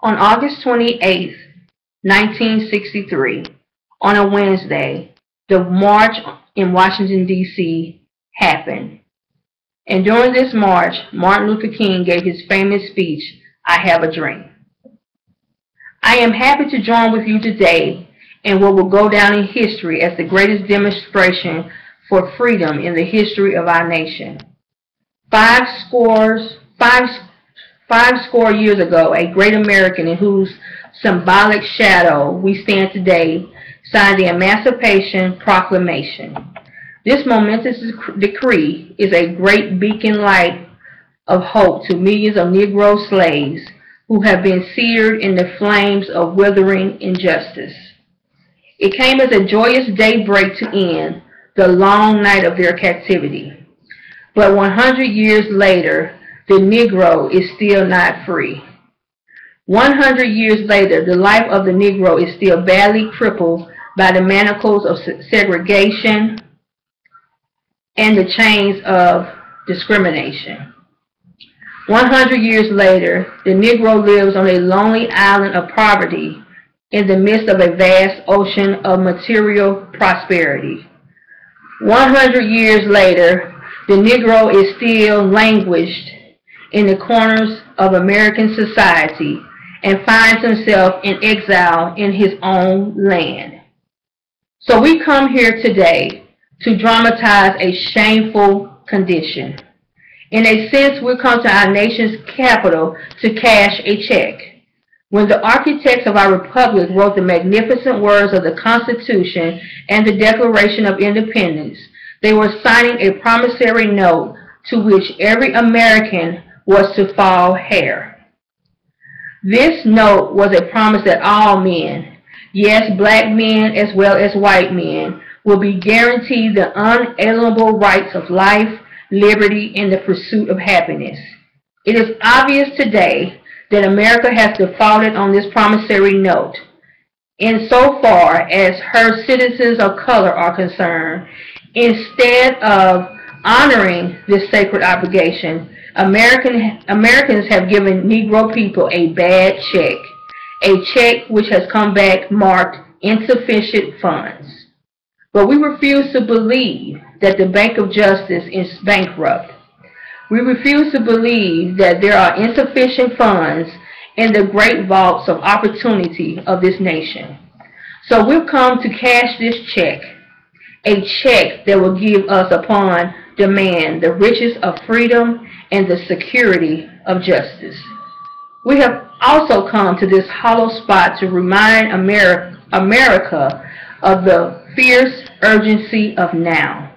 On August 28, 1963, on a Wednesday, the march in Washington, D.C. happened. And during this march, Martin Luther King gave his famous speech, "I Have a Dream." I am happy to join with you today in what will go down in history as the greatest demonstration for freedom in the history of our nation. Five score years ago, a great American in whose symbolic shadow we stand today signed the Emancipation Proclamation. This momentous decree is a great beacon light of hope to millions of Negro slaves who have been seared in the flames of withering injustice. It came as a joyous daybreak to end the long night of their captivity. But 100 years later, the Negro is still not free. 100 years later, the life of the Negro is still badly crippled by the manacles of segregation and the chains of discrimination. 100 years later, the Negro lives on a lonely island of poverty in the midst of a vast ocean of material prosperity. 100 years later, the Negro is still languished in the corners of American society and finds himself in exile in his own land. So we come here today to dramatize a shameful condition. In a sense, we come to our nation's capital to cash a check. When the architects of our republic wrote the magnificent words of the Constitution and the Declaration of Independence, they were signing a promissory note to which every American was to fall heir. This note was a promise that all men, yes, black men as well as white men, will be guaranteed the unalienable rights of life, liberty, and the pursuit of happiness. It is obvious today that America has defaulted on this promissory note. Insofar as her citizens of color are concerned, instead of honoring this sacred obligation, Americans have given Negro people a bad check which has come back marked insufficient funds. But we refuse to believe that the Bank of Justice is bankrupt. We refuse to believe that there are insufficient funds in the great vaults of opportunity of this nation. So we've come to cash this check, a check that will give us upon demand the riches of freedom and the security of justice. We have also come to this hollow spot to remind America of the fierce urgency of now.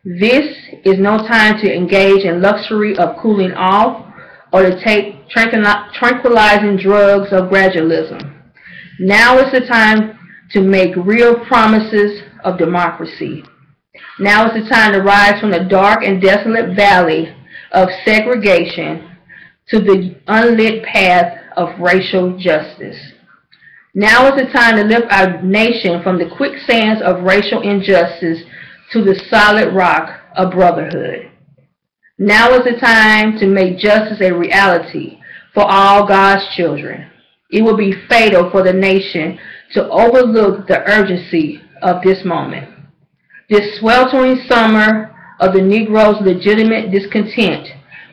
This is no time to engage in luxury of cooling off or to take tranquilizing drugs of gradualism. Now is the time to make real promises of democracy. Now is the time to rise from the dark and desolate valley of segregation to the unlit path of racial justice. Now is the time to lift our nation from the quicksands of racial injustice to the solid rock of brotherhood. Now is the time to make justice a reality for all God's children. It will be fatal for the nation to overlook the urgency of this moment. This sweltering summer of the Negro's legitimate discontent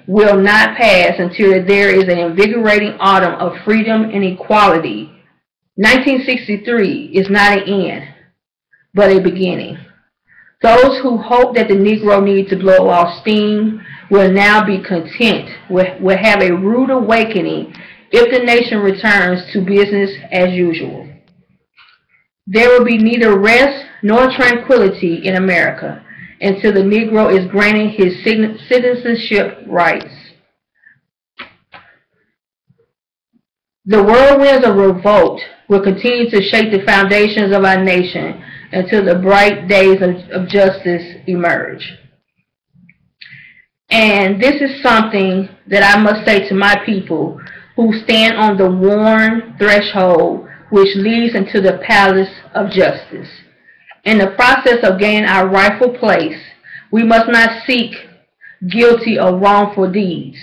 will not pass until there is an invigorating autumn of freedom and equality. 1963 is not an end, but a beginning. Those who hope that the Negro needs to blow off steam will now be content, will have a rude awakening if the nation returns to business as usual. There will be neither rest nor tranquility in America until the Negro is granted his citizenship rights. The whirlwinds of revolt will continue to shake the foundations of our nation until the bright days of justice emerge. And this is something that I must say to my people who stand on the worn threshold which leads into the palace of justice. In the process of gaining our rightful place, we must not seek guilty or wrongful deeds.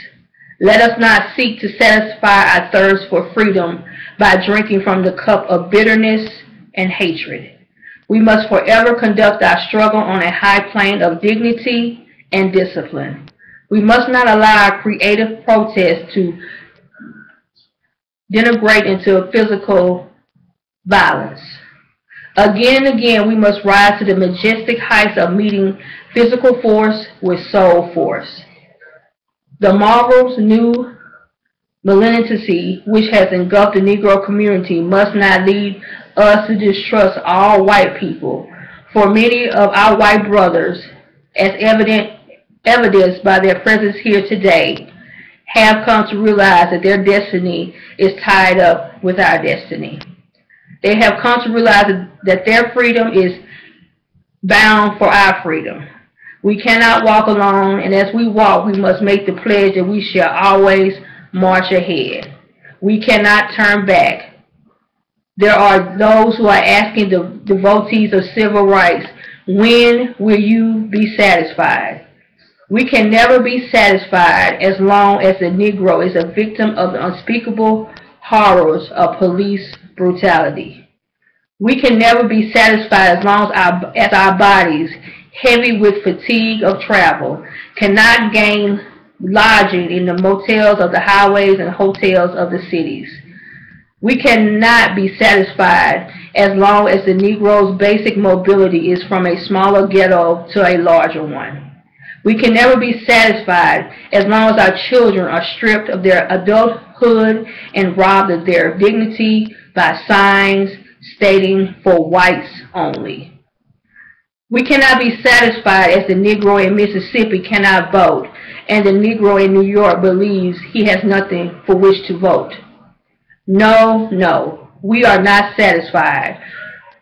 Let us not seek to satisfy our thirst for freedom by drinking from the cup of bitterness and hatred. We must forever conduct our struggle on a high plane of dignity and discipline. We must not allow our creative protest to degenerate into physical violence. Again and again, we must rise to the majestic heights of meeting physical force with soul force. The marvelous new malignancy which has engulfed the Negro community must not lead us to distrust all white people, for many of our white brothers, as evidenced by their presence here today, have come to realize that their destiny is tied up with our destiny. They have come to realize that their freedom is bound for our freedom. We cannot walk alone, and as we walk, we must make the pledge that we shall always march ahead. We cannot turn back. There are those who are asking the devotees of civil rights, when will you be satisfied? We can never be satisfied as long as the Negro is a victim of the unspeakable horrors of police brutality. We can never be satisfied as long as our bodies, heavy with fatigue of travel, cannot gain lodging in the motels of the highways and hotels of the cities. We cannot be satisfied as long as the Negro's basic mobility is from a smaller ghetto to a larger one. We can never be satisfied as long as our children are stripped of their adulthood and robbed of their dignity by signs stating for whites only. We cannot be satisfied as the Negro in Mississippi cannot vote and the Negro in New York believes he has nothing for which to vote. No, no, we are not satisfied.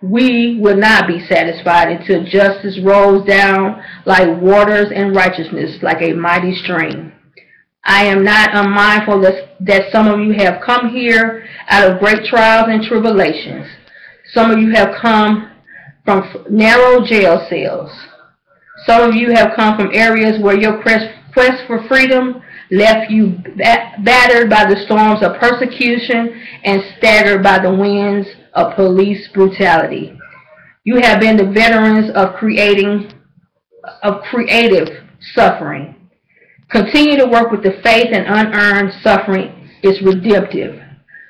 We will not be satisfied until justice rolls down like waters and righteousness like a mighty stream. I am not unmindful that some of you have come here out of great trials and tribulations. Some of you have come from narrow jail cells. Some of you have come from areas where your quest for freedom left you battered by the storms of persecution and staggered by the winds of police brutality. You have been the veterans of creative suffering. Continue to work with the faith, and unearned suffering is redemptive.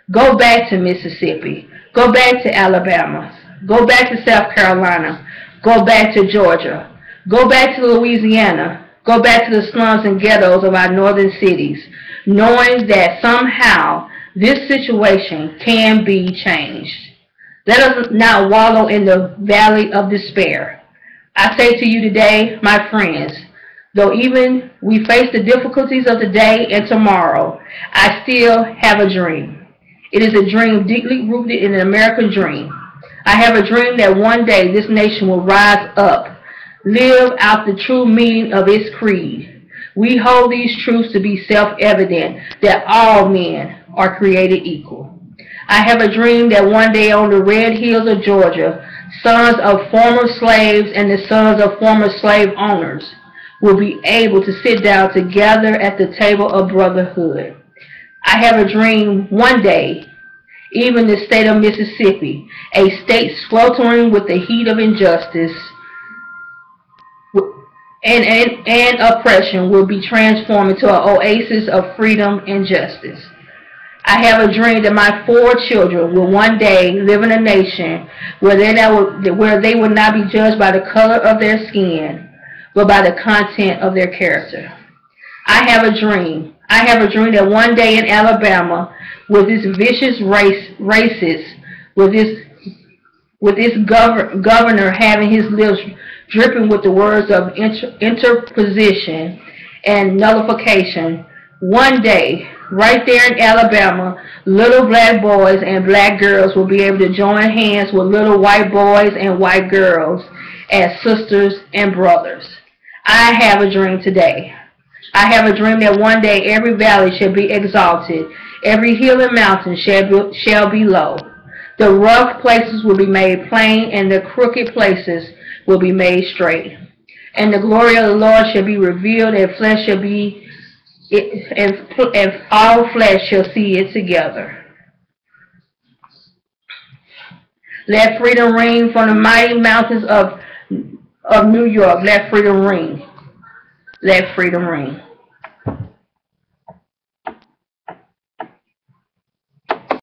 Go back to Mississippi. Go back to Alabama. Go back to South Carolina. Go back to Georgia. Go back to Louisiana. Go back to the slums and ghettos of our northern cities, knowing that somehow this situation can be changed. Let us not wallow in the valley of despair. I say to you today, my friends, though even we face the difficulties of today and tomorrow, I still have a dream. It is a dream deeply rooted in an American dream. I have a dream that one day this nation will rise up, live out the true meaning of its creed. We hold these truths to be self-evident, that all men are created equal. I have a dream that one day on the red hills of Georgia, sons of former slaves and the sons of former slave owners will be able to sit down together at the table of brotherhood. I have a dream one day, even the state of Mississippi, a state sweltering with the heat of injustice and oppression, will be transformed into an oasis of freedom and justice. I have a dream that my 4 children will one day live in a nation where they will not be judged by the color of their skin, but by the content of their character. I have a dream. I have a dream that one day in Alabama, with this vicious racist, with this governor having his lips dripping with the words of interposition and nullification, one day, right there in Alabama, little black boys and black girls will be able to join hands with little white boys and white girls as sisters and brothers. I have a dream today. I have a dream that one day every valley shall be exalted, every hill and mountain shall be low. The rough places will be made plain, and the crooked places will be made straight. And the glory of the Lord shall be revealed, and flesh shall be and all flesh shall see it together. Let freedom ring from the mighty mountains of New York. Let freedom ring. Let freedom ring.